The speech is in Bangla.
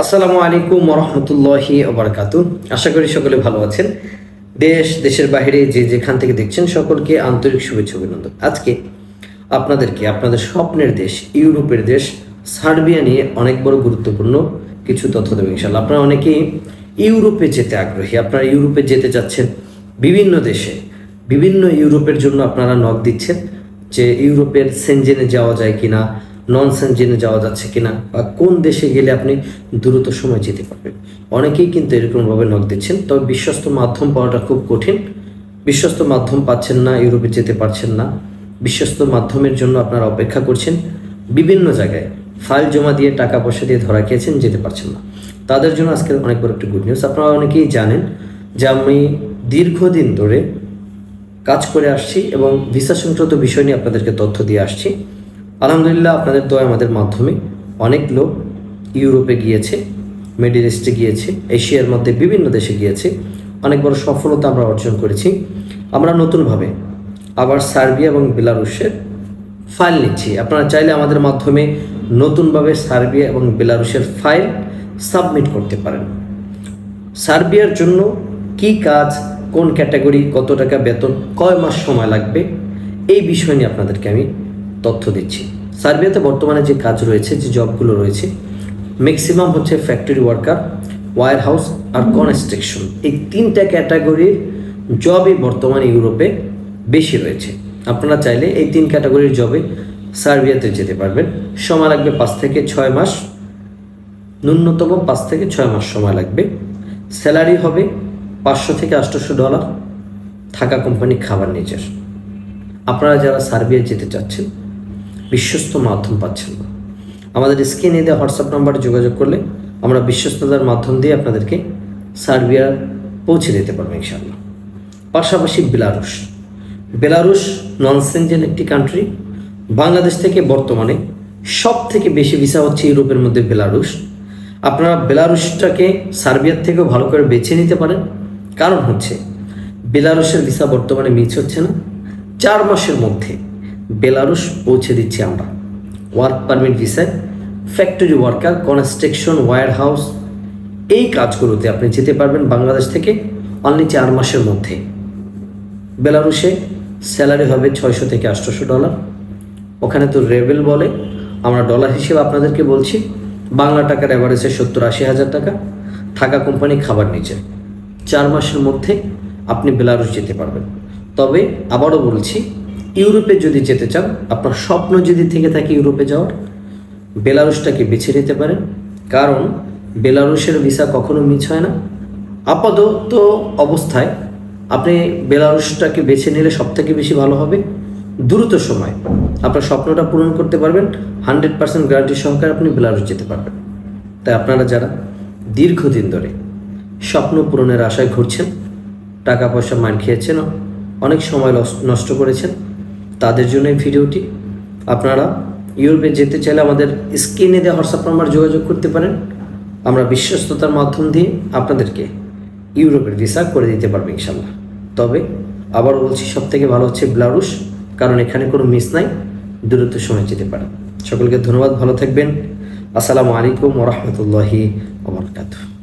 আসসালামু আলাইকুম ওরহমতুল্লাহি ওবারাকাতু। আশা করি সকলে ভালো আছেন। দেশের বাইরে যে যেখান থেকে দেখছেন সকলকে আন্তরিক শুভেচ্ছা অভিনন্দন। আজকে আপনাদেরকে আপনাদের স্বপ্নের দেশ ইউরোপের দেশ সার্বিয়া নিয়ে অনেক বড় গুরুত্বপূর্ণ কিছু তথ্য দেবেন ইনশাআল্লাহ। আপনারা অনেকেই ইউরোপে যেতে আগ্রহী, আপনারা ইউরোপে যেতে চাচ্ছেন, বিভিন্ন দেশে বিভিন্ন ইউরোপের জন্য আপনারা নক দিচ্ছেন যে ইউরোপের সেনজেনে যাওয়া যায় কিনা, নন সেনজেনে যাওয়া যাচ্ছে কিনা, বা কোন দেশে গেলে আপনি দ্রুত সময় যেতে পারবেন। অনেকেই কিন্তু এরকমভাবে নক দিচ্ছেন, তবে বিশ্বস্ত মাধ্যম পাওয়াটা খুব কঠিন। বিশ্বস্ত মাধ্যম পাচ্ছেন না, ইউরোপে যেতে পারছেন না, বিশ্বস্ত মাধ্যমের জন্য আপনারা অপেক্ষা করছেন, বিভিন্ন জায়গায় ফাইল জমা দিয়ে টাকা পয়সা দিয়ে ধরা খেয়েছেন, যেতে পারছেন না, তাদের জন্য আজকে অনেক বড় একটি গুড নিউজ। আপনারা অনেকেই জানেন যে আমি দীর্ঘদিন ধরে কাজ করে আসছি এবং ভিসা সংক্রান্ত বিষয় নিয়ে আপনাদেরকে তথ্য দিয়ে আসছি। আলহামদুলিল্লাহ, আপনাদের দোয়া আমাদের মাধ্যমে অনেক লোক ইউরোপে গিয়েছে, মিডল ইস্টে গিয়েছে, এশিয়ার মধ্যে বিভিন্ন দেশে গিয়েছে, অনেক বড় সফলতা আমরা অর্জন করেছি। আমরা নতুনভাবে আবার সার্বিয়া এবং বেলারুশের ফাইল নিচ্ছি। আপনারা চাইলে আমাদের মাধ্যমে নতুনভাবে সার্বিয়া এবং বেলারুশের ফাইল সাবমিট করতে পারেন। সার্বিয়ার জন্য কি কাজ, কোন ক্যাটাগরি, কত টাকা বেতন, কয় মাস সময় লাগবে, এই বিষয় নিয়ে আপনাদেরকে আমি তথ্য দিচ্ছি। সার্বিয়াতে বর্তমানে যে কাজ রয়েছে, যে জবগুলো রয়েছে, ম্যাক্সিমাম হচ্ছে ফ্যাক্টরি ওয়ার্কার, ওয়্যার হাউস আর কনস্ট্রাকশন। এই তিনটা ক্যাটাগরির জবই বর্তমানে ইউরোপে বেশি রয়েছে। আপনারা চাইলে এই তিন ক্যাটাগরির জবে সার্বিয়াতে যেতে পারবেন। সময় লাগবে 5 থেকে 6 মাস, ন্যূনতম 5 থেকে 6 মাস সময় লাগবে। স্যালারি হবে $500 থেকে $800, থাকা কোম্পানি, খাবার নিজের। আপনারা যারা সার্বিয়া যেতে চাচ্ছেন, বিশ্বস্ত মাধ্যম পাচ্ছেন না, আমাদের স্ক্রিনে দেওয়া হোয়াটসঅ্যাপ নাম্বারে যোগাযোগ করলে আমরা বিশ্বস্ততার মাধ্যম দিয়ে আপনাদেরকে সার্বিয়া পৌঁছে দিতে পারবো ইনশাআল্লাহ। পাশাপাশি বেলারুশ নন সেনজেন একটি কান্ট্রি। বাংলাদেশ থেকে বর্তমানে সব থেকে বেশি ভিসা হচ্ছে ইউরোপের মধ্যে বেলারুশ। আপনারা বেলারুশটাকে সার্বিয়ার থেকেও ভালো করে বেছে নিতে পারেন, কারণ হচ্ছে বেলারুশের ভিসা বর্তমানে মিস হচ্ছে না। 4 মাসের মধ্যে বেলারুশ পৌঁছে দিচ্ছি আমরা ওয়ার্ক পারমিট ভিসায়। Factory worker, construction, warehouse, এই কাজগুলোতে আপনি যেতে পারবেন বাংলাদেশ থেকে অনলি 4 মাসের মধ্যে। বেলারুশে স্যালারি হবে $600 থেকে $800। ওখানে তো রেবেল বলে, আমরা ডলার হিসেবে আপনাদেরকে বলছি, বাংলা টাকার অ্যাভারেজে 70-80 হাজার টাকা, থাকা কোম্পানি, খাবার নিচে। 4 মাসের মধ্যে আপনি বেলারুশ যেতে পারবেন। তবে আবারও বলছি, ইউরোপে যদি যেতে চান, আপনার স্বপ্ন যদি থেকে থাকে ইউরোপে যাওয়ার, বেলারুশটাকে বেছে নিতে পারেন, কারণ বেলারুশের ভিসা কখনো মিস হয় না। আপাতত অবস্থায় আপনি বেলারুশটাকে বেছে নিলে সবথেকে বেশি ভালো হবে। দ্রুত সময় আপনার স্বপ্নটা পূরণ করতে পারবেন, 100% গ্যারান্টি সহকারে আপনি বেলারুশ যেতে পারবেন। তাই আপনারা যারা দীর্ঘদিন ধরে স্বপ্ন পূরণের আশায় ঘুরছেন, টাকা পয়সা মার খেয়েছেন, অনেক সময় নষ্ট করেছেন, তাদের জন্য এই ভিডিওটি। আপনারা ইউরোপে যেতে চাইলে আমাদের স্ক্রিনে দেওয়া হোয়াটসঅ্যাপ নাম্বার যোগাযোগ করতে পারেন। আমরা বিশ্বস্ততার মাধ্যম দিয়ে আপনাদেরকে ইউরোপের ভিসা করে দিতে পারবো ইনশাল্লাহ। তবে আবার বলছি, সবথেকে ভালো হচ্ছে বেলারুশ, কারণ এখানে কোনো মিস নাই, দ্রুত সময় যেতে পারেন। সকলকে ধন্যবাদ, ভালো থাকবেন। আসসালামু আলাইকুম ওরহমতুল্লাহি ওয়া বারাকাতুহু।